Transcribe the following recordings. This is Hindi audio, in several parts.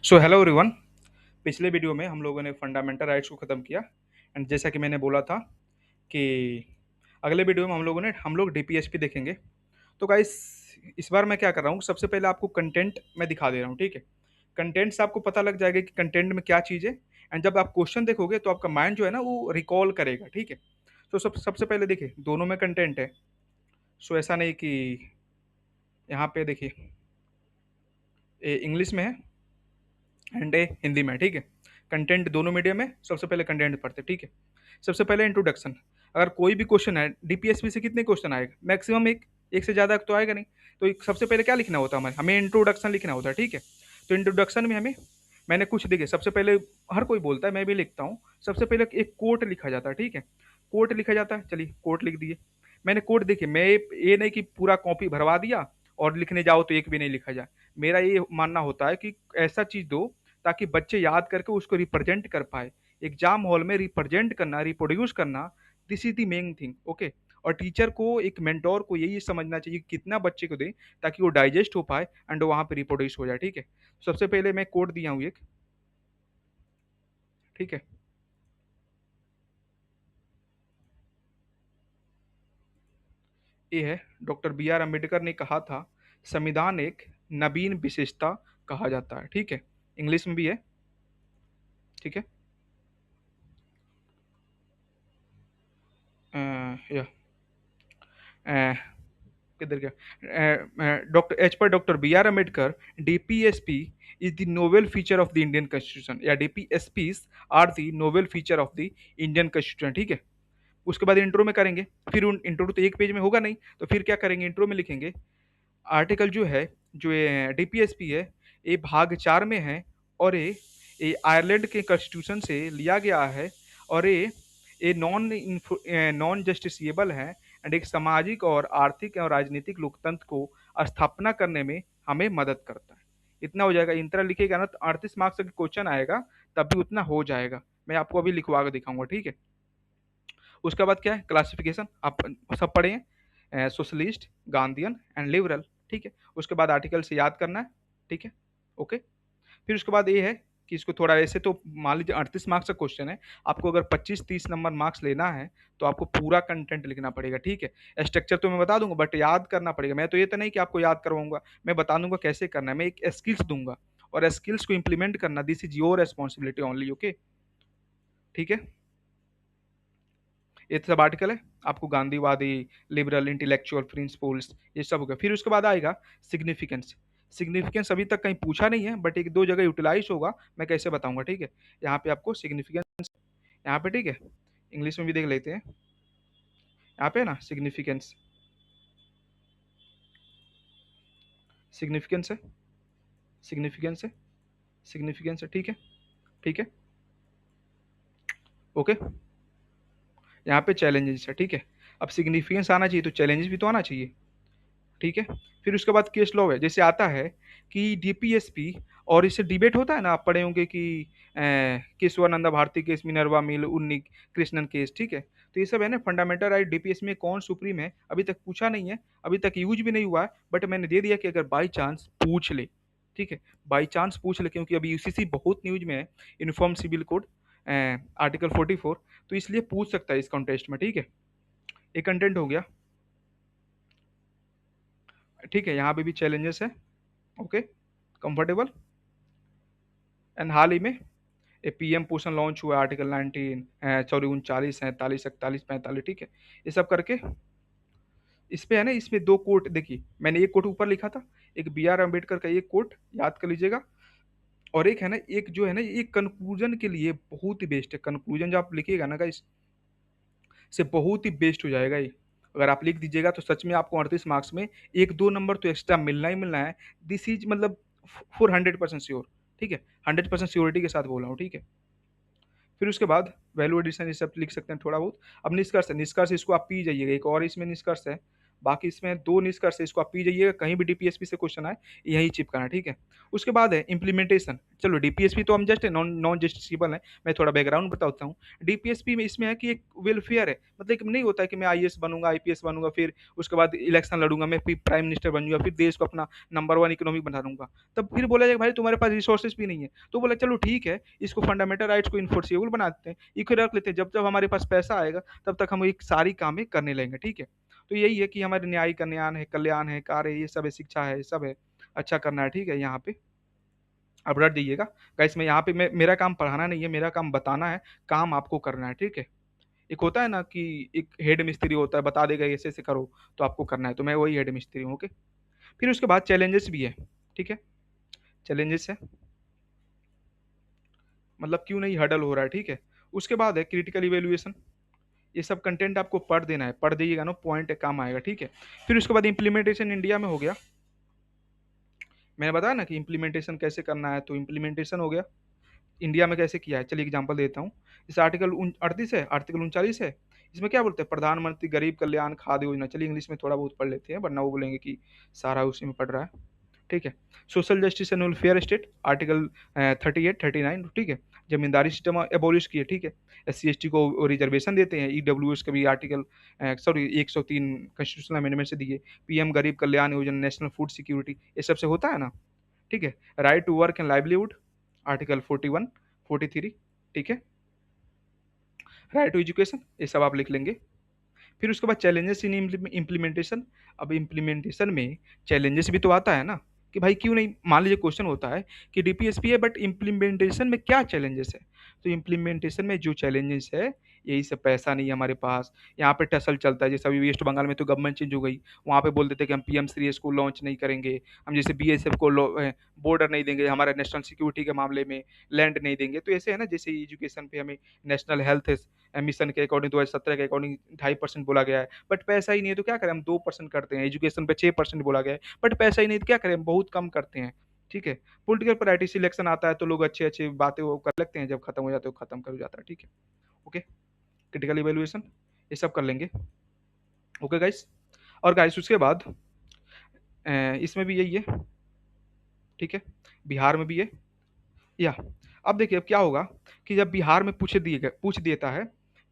So hello everyone. पिछले वीडियो में हम लोगों ने फंडामेंटल राइट्स को ख़त्म किया एंड जैसा कि मैंने बोला था कि अगले वीडियो में हम लोग डीपीएसपी देखेंगे। तो गाइस, इस बार मैं क्या कर रहा हूँ, सबसे पहले आपको कंटेंट मैं दिखा दे रहा हूँ, ठीक है। कंटेंट से आपको पता लग जाएगा कि कंटेंट में क्या चीज़ है एंड जब आप क्वेश्चन देखोगे तो आपका माइंड जो है ना वो रिकॉल करेगा, ठीक है। तो सबसे पहले देखिए, दोनों में कंटेंट है। सो ऐसा नहीं कि यहाँ पे देखिए, ये इंग्लिश में है एंड ए हिंदी में, ठीक है। कंटेंट दोनों मीडियम में। सबसे पहले कंटेंट पढ़ते हैं, ठीक है। सबसे पहले इंट्रोडक्शन। अगर कोई भी क्वेश्चन है डीपीएसपी से, कितने क्वेश्चन आएगा मैक्सिमम? एक। एक से ज़्यादा तो आएगा नहीं। तो सबसे पहले क्या लिखना होता है हमें इंट्रोडक्शन लिखना होता है, ठीक है। तो इंट्रोडक्शन में हमें, मैंने कुछ देखिए, सबसे पहले हर कोई बोलता है, मैं भी लिखता हूँ। सबसे पहले एक कोट लिखा जाता है, ठीक है। कोट लिखा जाता है, चलिए कोट लिख दिए। मैंने कोट देखिए, मैं ये नहीं कि पूरा कॉपी भरवा दिया और लिखने जाओ तो एक भी नहीं लिखा जाए। मेरा ये मानना होता है कि ऐसा चीज़ दो ताकि बच्चे याद करके उसको रिप्रेजेंट कर पाए। एग्जाम हॉल में रिप्रेजेंट करना, रिप्रोड्यूस करना, this is the main thing, okay. और टीचर को, एक मेंटोर को यही समझना चाहिए कि कितना बच्चे को दें ताकि वो डाइजेस्ट हो पाए एंड वहाँ पे रिप्रोड्यूस हो जाए, ठीक है। सबसे पहले मैं कोड दिया हूँ एक, ठीक है। ये है, डॉक्टर बी आर अम्बेडकर ने कहा था, संविधान एक नवीन विशेषता कहा जाता है, ठीक है। इंग्लिश में भी है, ठीक है। या किधर गया, doctor as per doctor B R Ambedkar, DPSP is the novel feature of the Indian constitution, या DPSP are the novel feature of the Indian constitution, ठीक है। उसके बाद इंट्रो में करेंगे। फिर उन इंट्रो तो एक पेज में होगा नहीं, तो फिर क्या करेंगे, इंट्रो में लिखेंगे आर्टिकल जो है, जो ये डीपीएसपी है, ये भाग 4 में है और ये आयरलैंड के कॉन्स्टिट्यूशन से लिया गया है और ये नॉन जस्टिसिएबल है एंड एक सामाजिक और आर्थिक और राजनीतिक लोकतंत्र को स्थापना करने में हमें मदद करता है। इतना हो जाएगा। इन तरह लिखेगा ना तो 38 मार्क्स का क्वेश्चन आएगा, तब भी उतना हो जाएगा। मैं आपको अभी लिखवा के दिखाऊंगा, ठीक है। उसके बाद क्या है, क्लासिफिकेशन आप सब पढ़े हैं, सोशलिस्ट, गांधीयन एंड लिबरल, ठीक है। उसके बाद आर्टिकल से याद करना है, ठीक है, ओके। फिर उसके बाद ये है कि इसको थोड़ा ऐसे, तो मान लीजिए 38 मार्क्स का क्वेश्चन है, आपको अगर 25-30 नंबर मार्क्स लेना है तो आपको पूरा कंटेंट लिखना पड़ेगा, ठीक है। स्ट्रक्चर तो मैं बता दूंगा बट याद करना पड़ेगा। मैं तो ये तो नहीं कि आपको याद करवाऊंगा, मैं बता दूंगा कैसे करना है। मैं एक स्किल्स दूंगा और स्किल्स को इम्प्लीमेंट करना, this is your responsibility only, okay, ठीक है। ये सब आर्टिकल है। आपको गांधीवादी, लिबरल, इंटेलेक्चुअल प्रिंसिपल्स, ये सब हो गया। फिर उसके बाद आएगा सिग्निफिकेंस। सिग्निफिकेंस अभी तक कहीं पूछा नहीं है बट एक दो जगह यूटिलाइज होगा, मैं कैसे बताऊंगा, ठीक है। यहाँ पे आपको सिग्निफिकेंस, यहाँ पे, ठीक है, इंग्लिश में भी देख लेते हैं। यहाँ पे ना सिग्निफिकेंस, सिग्निफिकेंस है, सिग्निफिकेंस है, सिग्निफिकेंस है, ठीक है, ठीक है, ओके। यहाँ पे चैलेंजेस है, ठीक है। अब सिग्निफिकेंस आना चाहिए तो चैलेंजेस भी तो आना चाहिए, ठीक है। फिर उसके बाद केस लॉ है, जैसे आता है कि डीपीएसपी, और इससे डिबेट होता है ना, आप पढ़े होंगे कि केशवानंदा भारती केस, मिनर्वा मिल, उन्नी कृष्णन केस, ठीक है। तो ये सब है ना फंडामेंटल राइट, डीपीएस में कौन सुप्रीम है अभी तक पूछा नहीं है, अभी तक यूज भी नहीं हुआ है, बट मैंने दे दिया कि अगर बाई चांस पूछ ले, ठीक है, बाई चांस पूछ ले, क्योंकि अभी यूसीसी बहुत न्यूज में है, यूनिफॉर्म सिविल कोड आर्टिकल 44, तो इसलिए पूछ सकता है इस कॉन्टेस्ट में, ठीक है। ये कंटेंट हो गया, ठीक है। यहाँ पे भी चैलेंजेस है, ओके, कंफर्टेबल। एंड हाल ही में ये पीएम पोषण लॉन्च हुआ, आर्टिकल 19, सॉरी 39, 47, 48, 45, ठीक है। ये सब करके इस पे है ना, इसमें दो कोट देखिए, मैंने एक कोट ऊपर लिखा था, एक बी आर अम्बेडकर का एक कोट याद कर लीजिएगा, और एक है ना, एक जो है ना, एक कंक्लूजन के लिए बहुत ही बेस्ट है। कंक्लूजन जो आप लिखिएगा ना गाइस, से बहुत ही बेस्ट हो जाएगा ये। अगर आप लिख दीजिएगा तो सच में आपको 38 मार्क्स में एक दो नंबर तो एक्स्ट्रा मिलना ही मिलना है। दिस इज मतलब फॉर 100% श्योर, ठीक है। 100% श्योरिटी के साथ बोल रहा हूँ, ठीक है। फिर उसके बाद वैल्यू एडिशन ये सब लिख सकते हैं थोड़ा बहुत। अब निष्कर्ष है, निष्कर्ष इसको आप पी जाइएगा, एक और इसमें निष्कर्ष है, बाकी इसमें 2 निष्कर्ष है, इसको आप पी जाइएगा, कहीं भी डीपीएसपी से क्वेश्चन आए, यही चिपकाना है, ठीक है? उसके बाद है इम्प्लीमेंटेशन। चलो डीपीएसपी तो हम जस्ट नॉन नॉन जस्टिसेबल है, मैं थोड़ा बैकग्राउंड बताता हूँ। डीपीएसपी में इसमें है कि एक वेलफेयर है, मतलब एक नहीं होता है कि मैं आईएएस बनूँगा, आईपीएस बनूँगा, फिर उसके बाद इलेक्शन लड़ूँगा, मैं फिर प्राइम मिनिस्टर बन जाऊँगा, फिर देश को अपना नंबर 1 इकोनॉमी बना दूँगा। तब फिर बोला जाएगा भाई तुम्हारे पास रिसोर्सेज़ भी नहीं है। तो बोला चलो ठीक है, इसको फंडामेंटल राइट्स को इन्फोर्सिबल बना देते हैं, इको रख लेते हैं, जब जब हमारे पास पैसा आएगा तब तक हम एक सारी कामें करने लगेंगे, ठीक है? तो यही है कि हमारे न्याय कल्याण है, कार्य है, ये सब है, शिक्षा है, ये सब है। अच्छा करना है, ठीक है? यहाँ पे आप रट दीजिएगा। गाइस मैं यहाँ पे मैं मेरा काम पढ़ाना नहीं है, मेरा काम बताना है, काम आपको करना है, ठीक है? एक होता है ना कि एक हेड मिस्त्री होता है, बता देगा ऐसे-ऐसे करो, तो आपको करना है, तो मैं वही हेड मिस्त्री हूँ, ओके? फिर उसके बाद चैलेंजेस भी है, ठीक है? चैलेंजेस है, मतलब क्यों नहीं हर्डल हो रहा है, ठीक है? उसके बाद है क्रिटिकल इवैल्यूएशन, ये सब कंटेंट आपको पढ़ देना है, पढ़ जाइएगा ना, पॉइंट काम आएगा, ठीक है? फिर उसके बाद इम्प्लीमेंटेशन इंडिया में हो गया, मैंने बताया ना कि इम्प्लीमेंटेशन कैसे करना है, तो इम्प्लीमेंटेशन हो गया, इंडिया में कैसे किया है, चलिए एग्जांपल देता हूँ। जैसे आर्टिकल 38 है, आर्टिकल 39 है, इसमें क्या बोलते हैं प्रधानमंत्री गरीब कल्याण खाद्य योजना, चलिए इंग्लिश में थोड़ा बहुत पढ़ लेते हैं, वरना वो बोलेंगे कि सारा उसी में पढ़ रहा है। ठीक है। Social justice and welfare state article 38, 39, ठीक है। जमींदारी सिस्टम एबॉलिश किए, ठीक है। SC/ST को रिजर्वेशन देते हैं, ईडब्ल्यूएस का भी आर्टिकल सॉरी 103 कॉन्स्टिट्यूशनल अमेंडमेंट से दिए, पीएम गरीब Kalyan Yojana, national food security, ये सब से होता है ना, ठीक है। Right to work and livelihood article 41, 43, ठीक है। राइट टू एजुकेशन, ये सब आप लिख लेंगे। फिर उसके बाद चैलेंजेस इन इम्प्लीमेंटेशन। अब इम्प्लीमेंटेशन में चैलेंजेस भी तो आता है ना, कि भाई क्यों नहीं, मान लीजिए क्वेश्चन होता है कि डीपीएसपी है बट इम्प्लीमेंटेशन में क्या चैलेंजेस है, तो इम्प्लीमेंटेशन में जो चैलेंजेस है, यही सब, पैसा नहीं है हमारे पास, यहाँ पे टसल चलता है, जैसे अभी वेस्ट बंगाल में तो गवर्नमेंट चेंज हो गई, वहाँ पे बोल देते हैं कि हम PM-3 को लॉन्च नहीं करेंगे, हम जैसे BSF को बॉर्डर नहीं देंगे, हमारा नेशनल सिक्योरिटी के मामले में लैंड नहीं देंगे, तो ऐसे है ना, जैसे एजुकेशन पे हमें नेशनल हेल्थ मिशन के अकॉर्डिंग 2017 के अकॉर्डिंग 2.5% बोला गया है, बट पैसा ही नहीं है तो क्या करें, हम 2% करते हैं, एजुकेशन पे 6% बोला गया है, बट पैसा ही नहीं है तो क्या करें, हम बहुत कम करते हैं, ठीक है। पॉलिटिकल प्रायोरिटी सिलेक्शन आता है तो लोग अच्छे अच्छे बातें वो कर लगते हैं, जब खत्म हो जाते हैं खत्म कर हो जाता है, ठीक है। ओके, क्रिटिकल इवेल्युएशन, ये सब कर लेंगे, ओके गाइस। और गाइस उसके बाद इसमें भी यही है, ठीक है, बिहार में भी है, या अब देखिए अब क्या होगा कि जब बिहार में पूछ देता है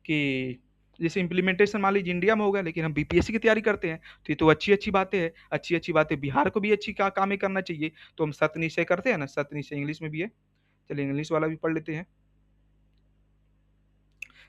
कि जैसे इम्प्लीमेंटेशन मान लीजिए इंडिया में होगा, लेकिन हम बीपीएससी की तैयारी करते हैं, तो ये तो अच्छी अच्छी बातें हैं, अच्छी अच्छी बातें, बिहार को भी अच्छी कामें करना चाहिए, तो हम सत निश्चय करते हैं ना, सत निश्चय इंग्लिश में भी है, चलिए इंग्लिश वाला भी पढ़ लेते हैं।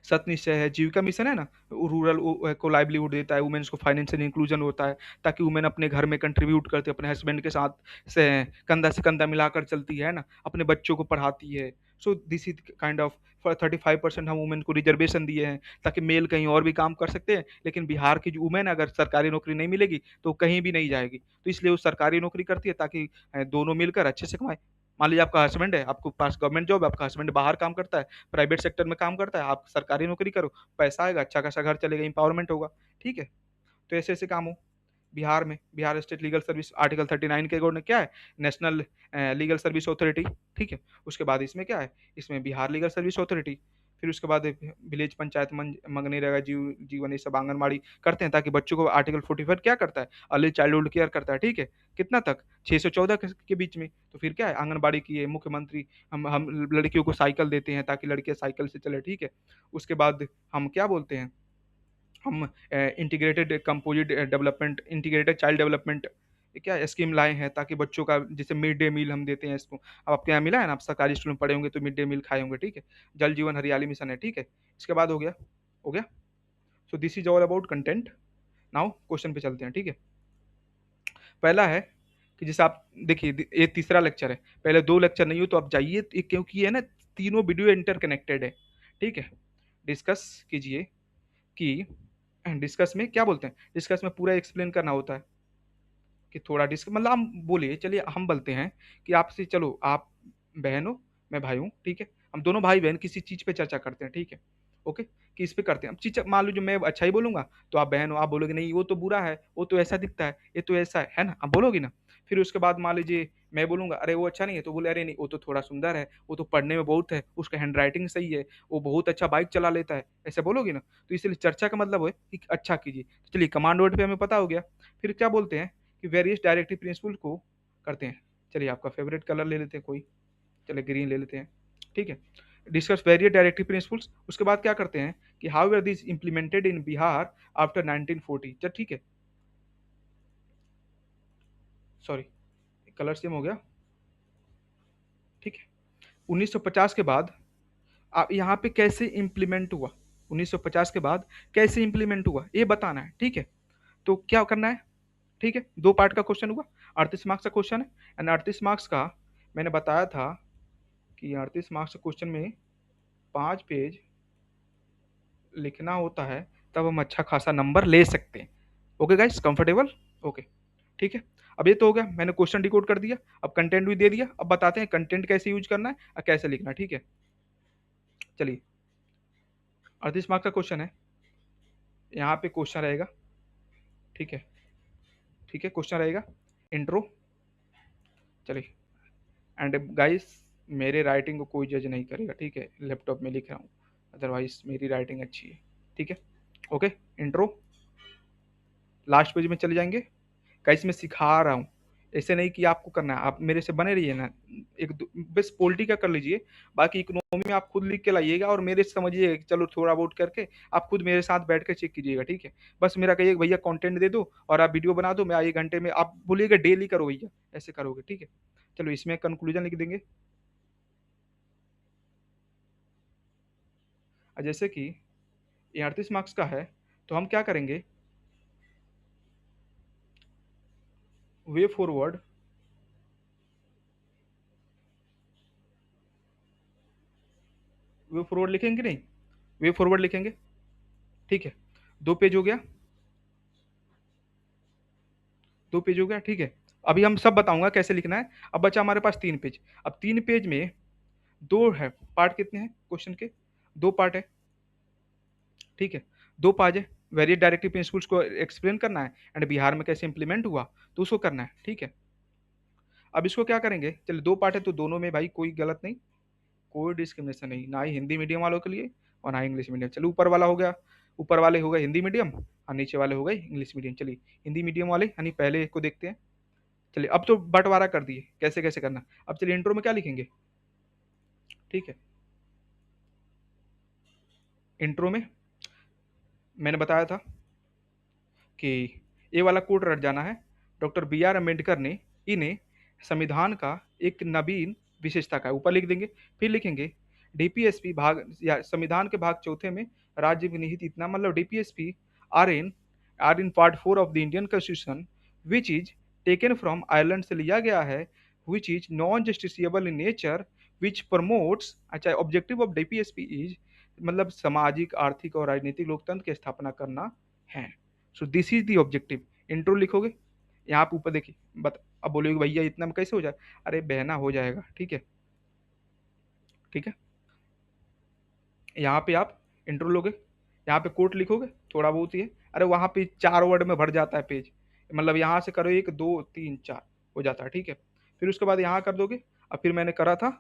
सत निश्चय है, जीविका मिशन है ना, रूरल को लाइवलीहुड देता है, वुमेन्स को फाइनेंशियल इंक्लूजन होता है, ताकि वुमेन अपने घर में कंट्रीब्यूट करते हैं, अपने हस्बैंड के साथ से कंधा से कंधा मिलाकर चलती है ना, अपने बच्चों को पढ़ाती है। So this is kind of for 35% हम वुमेन को रिजर्वेशन दिए हैं, ताकि मेल कहीं और भी काम कर सकते हैं, लेकिन बिहार की जो वुमेन अगर सरकारी नौकरी नहीं मिलेगी तो कहीं भी नहीं जाएगी, तो इसलिए वो सरकारी नौकरी करती है, ताकि दोनों मिलकर अच्छे से कमाए। मान लीजिए आपका हस्बैंड है, आपको पास गवर्नमेंट जॉब है, आपका हस्बैंड बाहर काम करता है, प्राइवेट सेक्टर में काम करता है, आप सरकारी नौकरी करो, पैसा आएगा, अच्छा खासा घर चलेगा, एम्पावरमेंट होगा, ठीक है? तो ऐसे-ऐसे काम हो। बिहार में, Bihar state legal service article 39 के अकॉर्डिंग क्या है? नेशनल लीगल सर्विस अथॉरिटी, ठीक है? उसके बाद इसमें क्या है? इसमें बिहार लीगल सर्विस अथॉरिटी, फिर उसके बाद विलेज पंचायत मनरेगा जीवन ये सब आंगनबाड़ी करते हैं, ताकि बच्चों को आर्टिकल 45 क्या करता है? अर्ली चाइल्डहुड केयर करता है, ठीक है? कितना तक? 614 के बीच में। तो फिर क्या है? आंगनबाड़ी की है, मुख्यमंत्री हम लड़कियों को साइकिल देते हैं, ताकि लड़कियाँ साइकिल से चले, ठीक है? उसके बाद हम क्या बोलते हैं? हम integrated composite development, integrated child development क्या स्कीम लाए हैं, ताकि बच्चों का जैसे मिड डे मील हम देते हैं इसको। अब आपके यहाँ मिला है ना, आप सरकारी स्कूल में पढ़े होंगे तो मिड डे मील खाए होंगे, ठीक है। जल जीवन हरियाली मिशन है, ठीक है। इसके बाद हो गया। So this is all about content. Now question पे चलते हैं, ठीक है। पहला है कि जैसे आप देखिए ये तीसरा लेक्चर है, पहले दो लेक्चर नहीं हो तो आप जाइए, क्योंकि ये ना तीनों वीडियो इंटरकनेक्टेड है, ठीक है। डिस्कस कीजिए कि डिस्कस में क्या बोलते हैं, डिस्कस में पूरा एक्सप्लेन करना होता है, कि थोड़ा मतलब हम बोलिए, चलिए हम बोलते हैं कि आपसे, चलो आप बहन हो, मैं भाई हूँ, ठीक है, हम दोनों भाई बहन किसी चीज़ पे चर्चा करते हैं, ठीक है, ओके, कि इस पे करते हैं, अब चीज मान लीजिए मैं अच्छा ही बोलूंगा, तो आप बहन हो, आप बोलोगे नहीं वो तो बुरा है, वो तो ऐसा दिखता है, ये तो ऐसा है ना, आप बोलोगी ना। फिर उसके बाद मान लीजिए मैं बोलूँगा अरे वो अच्छा नहीं है, तो बोले अरे नहीं वो तो थोड़ा सुंदर है, वो तो पढ़ने में बहुत है, उसका हैंडराइटिंग सही है, वो बहुत अच्छा बाइक चला लेता है, ऐसे बोलोगे ना। तो इसलिए चर्चा का मतलब है कि अच्छा कीजिए। चलिए कमांड वर्ड पे हमें पता हो गया। फिर क्या बोलते हैं कि वेरियस डायरेक्टिव प्रिंसिपल को करते हैं। चलिए आपका फेवरेट कलर ले लेते हैं कोई, चलिए ग्रीन ले लेते हैं, ठीक है। डिस्कस वेरियस डायरेक्टिव प्रिंसिपल्स, उसके बाद क्या करते हैं कि how are this implemented in Bihar after 1940। चल ठीक है, सॉरी कलर सेम हो गया, ठीक है। 1950 के बाद आप यहाँ पे कैसे इम्प्लीमेंट हुआ, 1950 के बाद कैसे इम्प्लीमेंट हुआ ये बताना है, ठीक है। तो क्या करना है, ठीक है, दो पार्ट का क्वेश्चन हुआ, 38 मार्क्स का क्वेश्चन है। एंड 38 मार्क्स का मैंने बताया था कि 38 मार्क्स के क्वेश्चन में 5 पेज लिखना होता है, तब हम अच्छा खासा नंबर ले सकते हैं। ओके गाइस, कंफर्टेबल, ओके, ठीक है। अब ये तो हो गया, मैंने क्वेश्चन डिकोड कर दिया, अब कंटेंट भी दे दिया। अब बताते हैं कंटेंट कैसे यूज करना है और कैसे लिखना है, ठीक है। चलिए 38 मार्क्स का क्वेश्चन है, यहाँ पे क्वेश्चन रहेगा, ठीक है, ठीक है, क्वेश्चन रहेगा इंट्रो। चलिए, एंड गाइस मेरे राइटिंग को कोई जज नहीं करेगा, ठीक है, लैपटॉप में लिख रहा हूँ, अदरवाइज मेरी राइटिंग अच्छी है, ठीक है। ओके, इंट्रो, लास्ट पेज में चले जाएंगे। गाइस मैं सिखा रहा हूँ, ऐसे नहीं कि आपको करना है, आप मेरे से बने रहिए ना। बस पॉलिटी का कर लीजिए, बाकी इकोनॉमी में आप खुद लिख के लाइएगा और मेरे से समझिए, चलो थोड़ा बहुत करके आप खुद मेरे साथ बैठ कर चेक कीजिएगा, ठीक है। बस मेरा कहिए भैया कंटेंट दे दो और आप वीडियो बना दो, मैं 1 घंटे में, आप बोलिएगा डेली करो भैया, ऐसे करोगे, ठीक है। चलो इसमें कंक्लूजन लिख देंगे। जैसे कि ये 38 मार्क्स का है, तो हम क्या करेंगे, वे फॉरवर्ड, वे फॉरवर्ड लिखेंगे नहीं, वे फॉरवर्ड लिखेंगे, ठीक है। 2 पेज हो गया, 2 पेज हो गया, ठीक है। अभी हम सब बताऊंगा कैसे लिखना है। अब बचा हमारे पास 3 पेज। अब 3 पेज में दो है पार्ट, कितने हैं क्वेश्चन के, 2 पार्ट है, ठीक है। 2 पार्ट है, वेरियस डायरेक्टिव प्रिंसिपल्स को एक्सप्लेन करना है एंड बिहार में कैसे इंप्लीमेंट हुआ, तो उसको करना है, ठीक है। अब इसको क्या करेंगे, चलिए 2 पार्ट है तो दोनों में भाई कोई गलत नहीं, कोई डिस्क्रिमिनेशन नहीं, ना ही हिंदी मीडियम वालों के लिए और ना ही इंग्लिश मीडियम। चलिए ऊपर वाला हो गया, ऊपर वाले हो गए हिंदी मीडियम और नीचे वाले हो गए इंग्लिश मीडियम। चलिए हिंदी मीडियम वाले यानी पहले को देखते हैं। चलिए अब तो बंटवारा कर दिए कैसे कैसे करना। अब चलिए इंट्रो में क्या लिखेंगे, ठीक है। इंट्रो में मैंने बताया था कि ये वाला कोट रट जाना है, डॉक्टर बी आर अम्बेडकर ने इन्हें संविधान का एक नवीन विशेषता का, ऊपर लिख देंगे। फिर लिखेंगे डीपीएसपी भाग या संविधान के भाग चौथे में राज्य में निहित इतना, मतलब DPSP are in part 4 of the Indian constitution which is taken from Ireland से लिया गया है, which is non justiciable in nature, which promotes, अच्छा ऑब्जेक्टिव ऑफ डीपीएसपी इज, मतलब सामाजिक आर्थिक और राजनीतिक लोकतंत्र की स्थापना करना है। So this is the objective. Intro लिखोगे, यहाँ पे ऊपर देखिए, अब बोलोगे भैया इतना में कैसे हो जाए, अरे बहना हो जाएगा, ठीक है, ठीक है। यहाँ पे आप इंट्रो लोगे, यहाँ पे कोट लिखोगे, थोड़ा बहुत ही है, अरे वहाँ पे 4 वर्ड में भर जाता है पेज, मतलब यहाँ से करो 1 2 3 4 हो जाता है, ठीक है। फिर उसके बाद यहाँ कर दोगे, अब फिर मैंने करा था,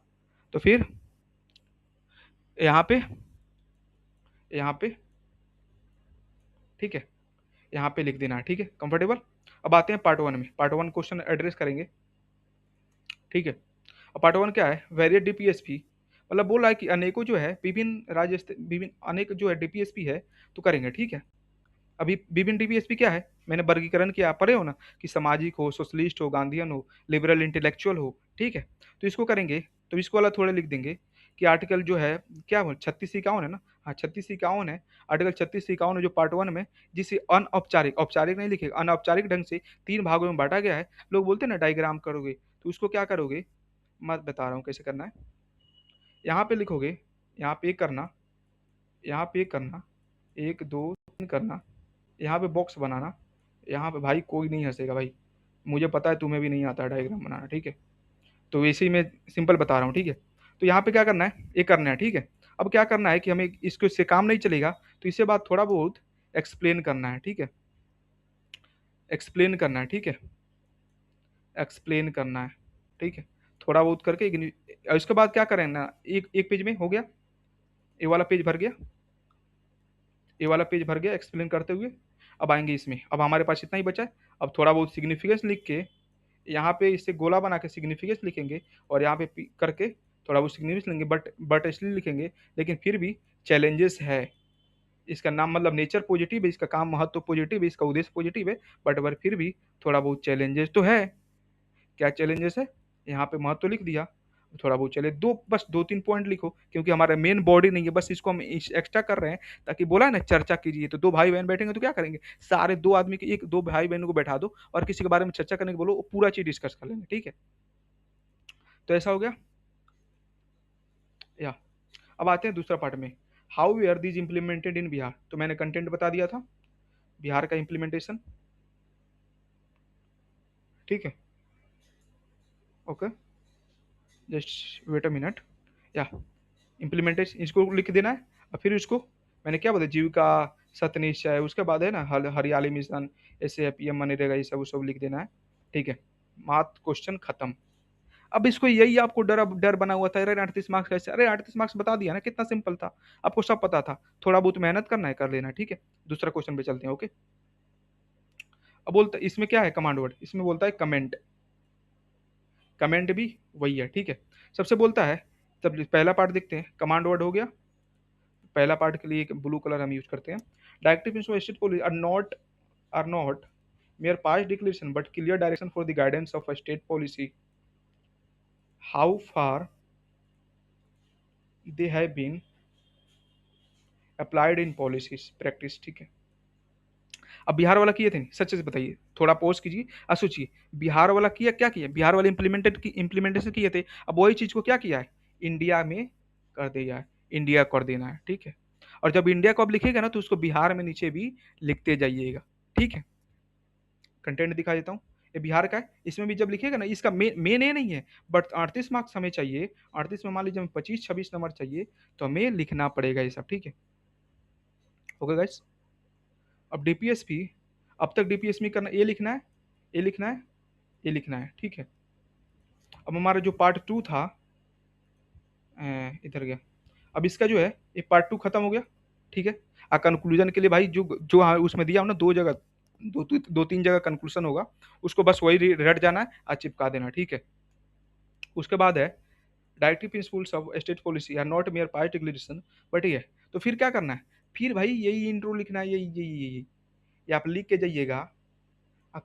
तो फिर यहाँ पे, यहाँ पे, ठीक है, यहाँ पे लिख देना है, ठीक है, कंफर्टेबल। अब आते हैं पार्ट 1 में, पार्ट 1 क्वेश्चन एड्रेस करेंगे, ठीक है। अब पार्ट 1 क्या है, वेरियस डीपीएसपी, मतलब बोल रहा है कि अनेकों जो है विभिन्न राज्य विभिन्न अनेक जो है डीपीएसपी है, तो करेंगे, ठीक है। अभी विभिन्न डीपीएसपी क्या है, मैंने वर्गीकरण किया, आप पढ़े हो ना, कि सामाजिक हो, सोशलिस्ट हो, गांधीयन हो, लिबरल इंटेलेक्चुअल हो, ठीक है। तो इसको करेंगे, तो इसको वाला थोड़े लिख देंगे कि आर्टिकल जो है क्या हो, 36 51 है ना, हाँ 36 51 है, आर्टिकल 36 51 है जो पार्ट 1 में, जिसे अनौपचारिक, औपचारिक नहीं लिखेगा, अनौपचारिक ढंग से 3 भागों में बांटा गया है। लोग बोलते हैं ना डायग्राम करोगे, तो उसको क्या करोगे, मैं बता रहा हूँ कैसे करना है। यहाँ पे लिखोगे, यहाँ पे एक करना, यहाँ पे एक करना, 1 2 3 करना, यहाँ पे बॉक्स बनाना, यहाँ पे भाई कोई नहीं हंसेगा भाई, मुझे पता है तुम्हें भी नहीं आता डायग्राम बनाना, ठीक है। तो वैसे ही मैं सिंपल बता रहा हूँ, ठीक है। तो यहाँ पे क्या करना है, ये करना है, ठीक है। अब क्या करना है कि हमें इसको, इससे काम नहीं चलेगा, तो इससे बाद थोड़ा बहुत एक्सप्लेन करना है, ठीक है, एक्सप्लेन करना है, ठीक है, एक्सप्लेन करना है, ठीक है, थोड़ा बहुत करके और इसके बाद क्या करें ना, एक एक पेज में हो गया, ये वाला पेज भर गया, ये वाला पेज भर गया एक्सप्लेन करते हुए। अब आएंगे इसमें, अब हमारे पास इतना ही बचा है। अब थोड़ा बहुत सिग्निफिकेंस लिख के यहाँ पे इससे गोला बना के सिग्निफिकेंस लिखेंगे, और यहाँ पे करके थोड़ा बहुत सिग्निफिकेंस लेंगे, बट इसलिए लिखेंगे, लेकिन फिर भी चैलेंजेस है। इसका नाम मतलब नेचर पॉजिटिव है, इसका काम महत्व पॉजिटिव है, इसका उद्देश्य पॉजिटिव है, बट फिर भी थोड़ा बहुत चैलेंजेस तो है। क्या चैलेंजेस है, यहाँ पे महत्व लिख दिया, थोड़ा बहुत चले दो, बस दो तीन पॉइंट लिखो, क्योंकि हमारा मेन बॉडी नहीं है, बस इसको हम एक्स्ट्रा कर रहे हैं, ताकि बोला है ना चर्चा कीजिए, तो दो भाई बहन बैठेंगे तो क्या करेंगे, सारे दो आदमी के एक दो भाई बहनों को बैठा दो और किसी के बारे में चर्चा करने को बोलो, वो पूरा चीज डिस्कस कर लेंगे, ठीक है। तो ऐसा हो गया या। अब आते हैं दूसरा पार्ट में, हाउ वे are these implemented in Bihar. तो मैंने कंटेंट बता दिया था बिहार का इम्प्लीमेंटेशन, ठीक है, okay, just wait a minute yeah. Implementation इसको लिख देना है, और फिर उसको मैंने क्या बताया, जीविका सतनिश्चय, उसके बाद है ना हरियाली मिशन, ऐसे पीएम मनरेगा, ये सब वो सब लिख देना है, ठीक है। मात्र क्वेश्चन खत्म। अब इसको यही आपको डर डर बना हुआ था, अरे 38 मार्क्स कैसे, अरे 38 मार्क्स बता दिया ना, कितना सिंपल था, आपको सब पता था, थोड़ा बहुत मेहनत करना है कर लेना, ठीक है। दूसरा क्वेश्चन पे चलते हैं, ओके। अब बोलता इसमें क्या है, कमांड वर्ड, इसमें बोलता है कमेंट, कमेंट भी वही है, ठीक है। सबसे बोलता है, तब पहला पार्ट देखते हैं, कमांड वर्ड हो गया, पहला पार्ट के लिए एक ब्लू कलर हम यूज करते हैं। Directive in state policy are not mere past declaration but clear direction for the guidance of a state policy, how far they have been applied in policies practice, ठीक है। अब बिहार वाला किए थे, सच से बताइए, थोड़ा पॉज कीजिए और सोचिए, बिहार वाला किया, क्या किया, बिहार वाले इम्प्लीमेंटेशन किए थे, अब वही चीज को क्या किया है, इंडिया में कर दिया है, इंडिया कर देना है, ठीक है। और जब इंडिया को अब लिखेगा ना, तो उसको बिहार में नीचे भी लिखते जाइएगा, ठीक है। कंटेंट दिखा देता हूँ, ये बिहार का है, इसमें भी जब लिखेगा ना, इसका मेन ये नहीं है, बट 38 मार्क्स हमें चाहिए, 38 में मान लीजिए हमें 25-26 नंबर चाहिए, तो हमें लिखना पड़ेगा ये सब, ठीक है, ओके गाइस। अब डीपीएसपी, अब तक डीपीएसपी करना, ये लिखना है, ये लिखना है, ये लिखना है, ठीक है। अब हमारा जो पार्ट टू था, इधर गया, अब इसका जो है ये पार्ट टू खत्म हो गया, ठीक है। कंक्लूजन के लिए भाई जो जो उसमें दिया हूं ना, दो जगह, दो तीन जगह कंक्लूजन होगा, उसको बस वही रट जाना है और चिपका देना, ठीक है। उसके बाद है directive principles of state policy are not mere part declaration, but ये, तो फिर क्या करना है, फिर भाई यही इंट्रो लिखना है, यही ये आप लिख के जाइएगा।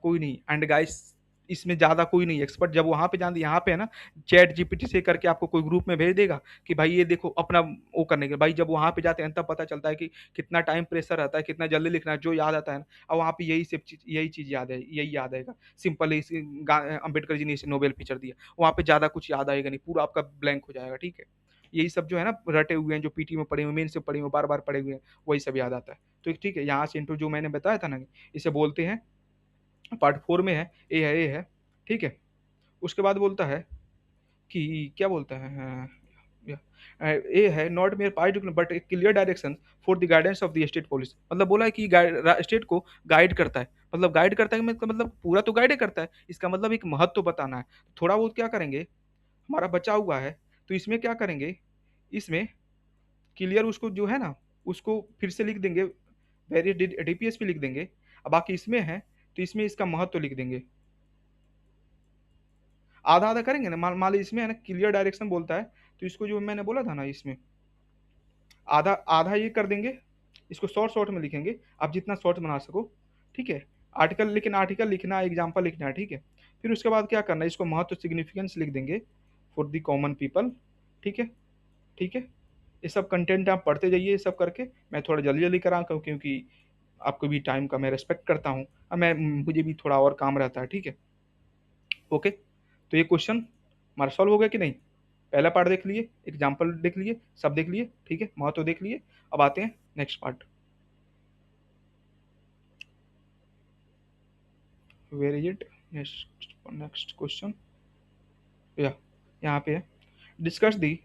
कोई नहीं, एंड गाइस इसमें ज़्यादा कोई नहीं एक्सपर्ट, जब वहाँ पे जान यहाँ पे है ना, चैट जीपीटी से करके आपको कोई ग्रुप में भेज देगा कि भाई ये देखो अपना वो करने के, भाई जब वहाँ पे जाते हैं तब पता चलता है कि कितना टाइम प्रेशर रहता है, कितना जल्दी लिखना है, जो याद आता है ना, और वहाँ पे यही चीज़ याद है, यही याद आएगा, सिंपल अम्बेडकर जी ने इसे नोबेल पिक्चर दिया, वहाँ पे ज़्यादा कुछ याद आएगा नहीं, पूरा आपका ब्लैंक हो जाएगा, ठीक है। यही सब जो है ना रटे हुए हैं, जो पीटी में पढ़े हुए, मेन से पढ़े हुए, बार बार पढ़े हुए हैं, वही सब याद आता है। तो ठीक है, यहाँ से इंट्रो जो मैंने बताया था ना, इसे बोलते हैं, पार्ट फोर में है, ए है, ठीक है। उसके बाद बोलता है कि क्या बोलता है, ए है not mere part but A clear direction for the guidance of the state policy, मतलब बोला है कि स्टेट को गाइड करता है, मतलब गाइड करता है मतलब पूरा तो गाइड करता है, इसका मतलब एक महत्व बताना है। थोड़ा बहुत क्या करेंगे, हमारा बचा हुआ है, तो इसमें क्या करेंगे, इसमें क्लियर उसको जो है ना, उसको फिर से लिख देंगे, वेरी डीपीएस पे लिख देंगे। अब बाकी इसमें है, तो इसमें इसका महत्व लिख देंगे, आधा आधा करेंगे ना, मान लीजिए इसमें है ना क्लियर डायरेक्शन बोलता है, तो इसको जो मैंने बोला था ना, इसमें आधा आधा ये कर देंगे, इसको शॉर्ट शॉर्ट में लिखेंगे, आप जितना शॉर्ट बना सको, ठीक है। आर्टिकल, लेकिन आर्टिकल लिखना, एग्जाम्पल लिखना है, ठीक है। फिर उसके बाद क्या करना है, इसको महत्व सिग्निफिकेंस लिख देंगे फॉर द कॉमन पीपल, ठीक है, ठीक है। ये सब कंटेंट आप पढ़ते जाइए, ये सब करके मैं थोड़ा जल्दी जल्दी करा क्योंकि आपको भी टाइम का मैं रिस्पेक्ट करता हूँ, और मैं मुझे भी थोड़ा और काम रहता है, ठीक है, ओके। तो ये क्वेश्चन हमारा सॉल्व हो गया कि नहीं, पहला पार्ट देख लिए, एग्जाम्पल देख लिए, सब देख लिए, ठीक है, महत्व देख लिए। अब आते हैं next part, where is it, next question, या यहाँ पे है, discuss the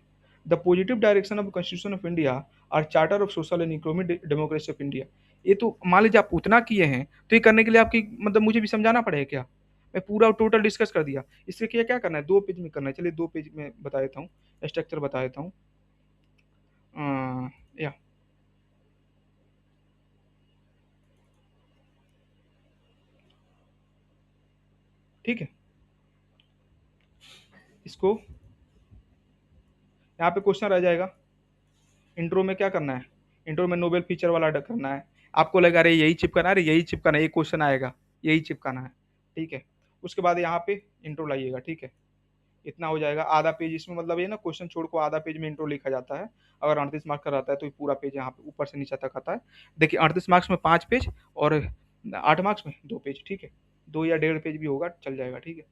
the positive direction of constitution of India और charter of social and economic democracy of India. ये तो मान लीजिए आप उतना किए हैं, तो ये करने के लिए आपकी मतलब मुझे भी समझाना पड़ेगा क्या, मैं पूरा टोटल डिस्कस कर दिया। इसके क्या क्या करना है, 2 पेज में करना है। चलिए 2 पेज में बता देता हूँ, स्ट्रक्चर बता देता हूँ। या ठीक है, इसको यहाँ पे क्वेश्चन रह जाएगा, इंट्रो में क्या करना है, इंट्रो में नोबेल फीचर वाला करना है। आपको लगा अरे यही चिपकाना है, अरे यही चिपकाना है, ये क्वेश्चन आएगा, यही चिपकाना है, ठीक है। उसके बाद यहाँ पे इंट्रो लाइएगा, ठीक है। इतना हो जाएगा, आधा पेज इसमें, मतलब ये ना क्वेश्चन छोड़ को आधा पेज में इंट्रो लिखा जाता है। अगर 38 मार्क्स का रहता है तो ये पूरा पेज यहाँ पे ऊपर से नीचे तक आता है। देखिए 38 मार्क्स में 5 पेज और 8 मार्क्स में 2 पेज, ठीक है। 2 या 1.5 पेज भी होगा, चल जाएगा, ठीक है।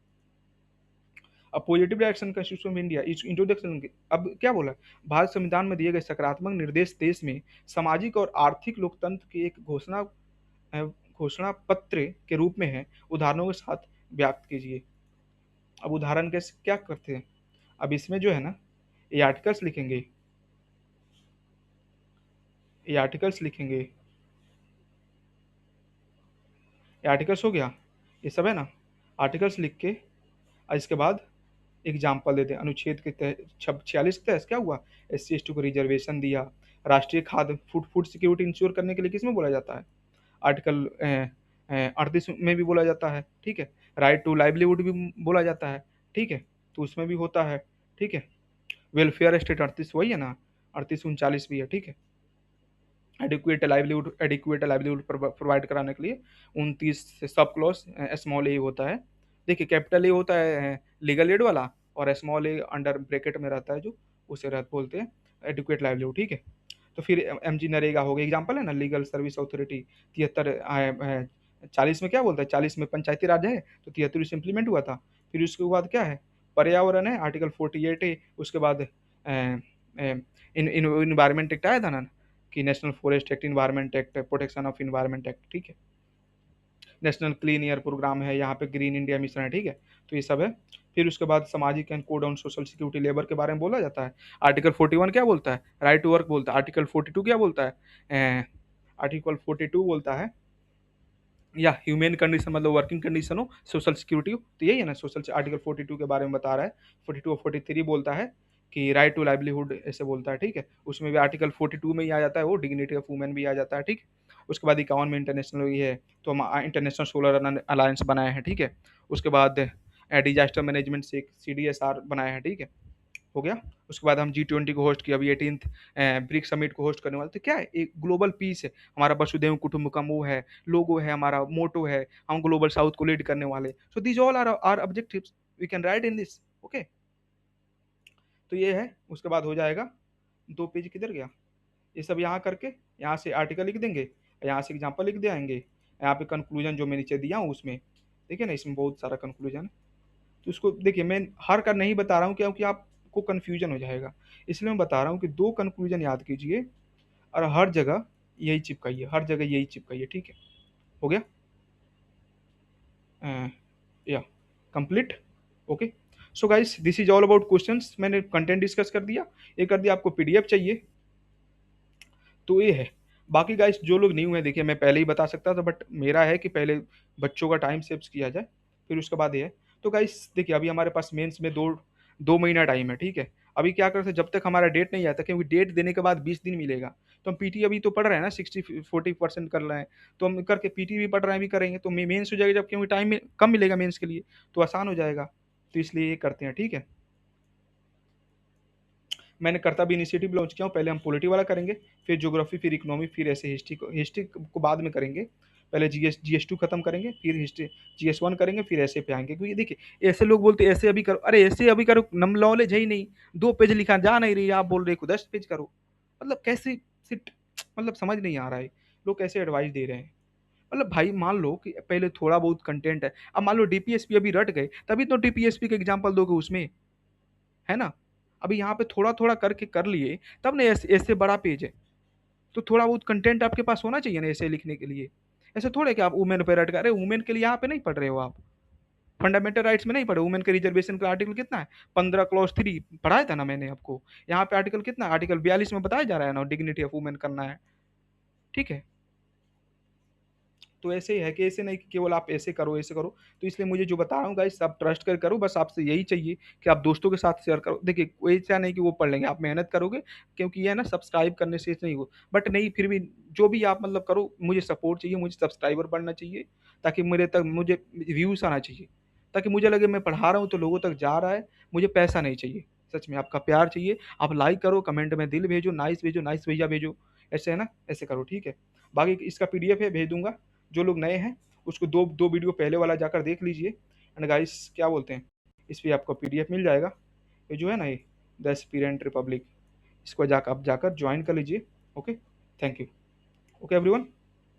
अब positive direction constitution of India इस इंट्रोडक्शन के अब क्या बोला, भारत संविधान में दिए गए सकारात्मक निर्देश देश में सामाजिक और आर्थिक लोकतंत्र की एक घोषणा पत्र के रूप में है, उदाहरणों के साथ व्याप्त कीजिए। अब उदाहरण कैसे क्या करते हैं, अब इसमें जो है ना, ये आर्टिकल्स लिखेंगे, ये आर्टिकल्स लिखेंगे, ये आर्टिकल्स हो गया, ये सब है ना, आर्टिकल्स लिख के और इसके बाद एग्जाम्पल देते हैं। अनुच्छेद के तहत 46 के तहत क्या हुआ, SC ST को रिजर्वेशन दिया। राष्ट्रीय खाद्य फूड फूड सिक्योरिटी इंश्योर करने के लिए किसमें बोला जाता है, आर्टिकल 38 में भी बोला जाता है, ठीक है। राइट टू लाइवलीहुड भी बोला जाता है, ठीक है, तो उसमें भी होता है, ठीक है। वेलफेयर स्टेट 38 वही है ना, 38 39 भी है, ठीक है। एडिक्वेट लाइवलीहुड प्रोवाइड कराने के लिए 29 से सब क्लॉज स्मॉल ए होता है। देखिए कैपिटल ए होता है लीगल एड वाला, और स्मॉल ए अंडर ब्रैकेट में रहता है जो, उसे बोलते हैं एडिक्वेट लाइवलीहुड, ठीक है। तो फिर MG नरेगा हो गया, एग्जाम्पल है ना, लीगल सर्विस अथॉरिटी 73 40 में क्या बोलता है, 40 में पंचायती राज है तो 73 से इम्प्लीमेंट हुआ था। फिर उसके बाद क्या है, पर्यावरण है, आर्टिकल 48 है। उसके बाद इन्वायरमेंट एक्ट आया था ना, कि national forest act, environment act, protection of environment act, ठीक है। नेशनल क्लीन एयर प्रोग्राम है, यहाँ पे ग्रीन इंडिया मिशन है, ठीक है। तो ये सब है। फिर उसके बाद सामाजिक and code on social security labour के बारे में बोला जाता है। आर्टिकल 41 क्या बोलता है, राइट टू वर्क बोलता है। आर्टिकल 42 क्या बोलता है, आर्टिकल 42 बोलता है या ह्यूमन कंडीशन, मतलब वर्किंग कंडीशन हो, सोशल सिक्योरिटी हो, तो यही है ना सोशल। आर्टिकल 42 के बारे में बता रहा है। 42 और 43 बोलता है कि राइट टू लाइवलीहुड ऐसे बोलता है, ठीक है। उसमें भी आर्टिकल 42 में ही आ जाता है वो, डिग्निटी ऑफ वुमेन भी आ जाता है, ठीक है। उसके बाद 51 में इंटरनेशनल ये है, तो हम इंटरनेशनल सोलर अलायंस बनाए हैं, ठीक है। उसके बाद डिजास्टर मैनेजमेंट से एक CDSR बनाए हैं, ठीक है, हो गया। उसके बाद हम G20 को होस्ट किया, अभी 18th ब्रिक्स समिट को होस्ट करने वाले। तो क्या है, एक ग्लोबल पीस है हमारा, वसुधैव कुटुंबकम वो है, लोगो है हमारा, मोटो है, हम ग्लोबल साउथ को लीड करने वाले। So these all are objectives we can write in this, okay. तो ये है, उसके बाद हो जाएगा 2 पेज किधर गया, ये सब यहाँ करके, यहाँ से आर्टिकल लिख देंगे, यहाँ से एग्जाम्पल लिख देंगे, यहाँ पे कंक्लूजन जो मैं नीचे दिया हूँ उसमें, देखिए ना, इसमें बहुत सारा कंक्लूजन है। तो उसको देखिए, मैं हर का नहीं बता रहा हूँ क्योंकि आपको कन्फ्यूजन हो जाएगा, इसलिए मैं बता रहा हूँ कि 2 कंक्लूजन याद कीजिए और हर जगह यही चिपकाइए, हर जगह यही चिपकाइए, ठीक है। हो गया, या complete, okay. So guys this is all about questions, मैंने कंटेंट डिस्कस कर दिया, ये कर दिया। आपको PDF चाहिए तो ये है। बाकी गाइस जो लोग न्यू हैं, देखिए मैं पहले ही बता सकता था, बट मेरा है कि पहले बच्चों का टाइम सेव किया जाए, फिर उसके बाद ये है। तो गाइस देखिए, अभी हमारे पास मेंस में 2 महीना टाइम है, ठीक है। अभी क्या करते हैं, जब तक हमारा डेट नहीं आता, क्योंकि डेट देने के बाद 20 दिन मिलेगा, तो हम PT अभी तो पढ़ रहे हैं ना, 60-40% कर रहे हैं, तो हम करके PT भी पढ़ रहे हैं, भी करेंगे तो मेंस हो जाएगा, जब क्योंकि टाइम कम मिलेगा मेंस के लिए, तो आसान हो जाएगा। तो इसलिए ये करते हैं, ठीक है। मैंने कर्तव्य भी इनिशिएटिव लॉन्च किया हूँ, पहले हम पॉलिटी वाला करेंगे, फिर ज्योग्राफी, फिर इकोनॉमी, फिर ऐसे हिस्ट्री को बाद में करेंगे। पहले GS2 खत्म करेंगे, फिर हिस्ट्री GS1 करेंगे, फिर ऐसे पे आएंगे। क्योंकि देखिए ऐसे लोग बोलते हैं ऐसे अभी करो, अरे ऐसे अभी करो, नम नॉलेज है ही नहीं, 2 पेज लिखा जा नहीं रही, आप बोल रहे हो 10 पेज करो, मतलब कैसे सिट, मतलब समझ नहीं आ रहा है, लोग कैसे एडवाइस दे रहे हैं। मतलब भाई मान लो कि पहले थोड़ा बहुत कंटेंट है, अब मान लो DPSP अभी रट गए, तभी तो DPSP का एग्जाम्पल दोगे उसमें, है ना। अभी यहाँ पे थोड़ा थोड़ा करके कर लिए, तब ना ऐसे ऐसे बड़ा पेज है, तो थोड़ा बहुत कंटेंट आपके पास होना चाहिए ना ऐसे लिखने के लिए। ऐसे थोड़े कि आप वुमेन पे रट कर, अरे वुमेन के लिए यहाँ पे नहीं पढ़ रहे हो आप, फंडामेंटल राइट्स में नहीं पढ़े, वुमेन के रिजर्वेशन का आर्टिकल कितना है, 15 क्लॉज 3 पढ़ाया था ना मैंने आपको। यहाँ पे आर्टिकल कितना है, आर्टिकल 42 में बताया जा रहा है ना, डिग्निटी ऑफ वुमेन करना है, ठीक है। तो ऐसे ही है कि ऐसे नहीं कि केवल आप ऐसे करो, ऐसे करो। तो इसलिए मुझे जो बता रहा हूँ गाइस, आप ट्रस्ट कर करो, बस आपसे यही चाहिए कि आप दोस्तों के साथ शेयर करो। देखिए, कोई ऐसा नहीं कि वो पढ़ लेंगे, आप मेहनत करोगे, क्योंकि ये है ना, सब्सक्राइब करने से नहीं हो, बट नहीं, फिर भी जो भी आप मतलब करो, मुझे सपोर्ट चाहिए, मुझे सब्सक्राइबर बढ़ना चाहिए, ताकि मेरे तक मुझे व्यूज़ आना चाहिए, ताकि मुझे लगे मैं पढ़ा रहा हूँ तो लोगों तक जा रहा है, मुझे पैसा नहीं चाहिए। सच में आपका प्यार चाहिए, आप लाइक करो, कमेंट में दिल भेजो, नाइस भैया भेजो, ऐसे है ना, ऐसे करो, ठीक है? बाकी इसका पीडीएफ है, भेज दूँगा। जो लोग नए हैं, उसको 2 वीडियो पहले वाला जाकर देख लीजिए। एंड गाइस, क्या बोलते हैं, इस पे आपको पीडीएफ मिल जाएगा। ये जो है ना, ये द एस्पिरेंट रिपब्लिक, इसको जाकर आप जाकर जॉइन कर लीजिए। Okay, thank you. Okay everyone.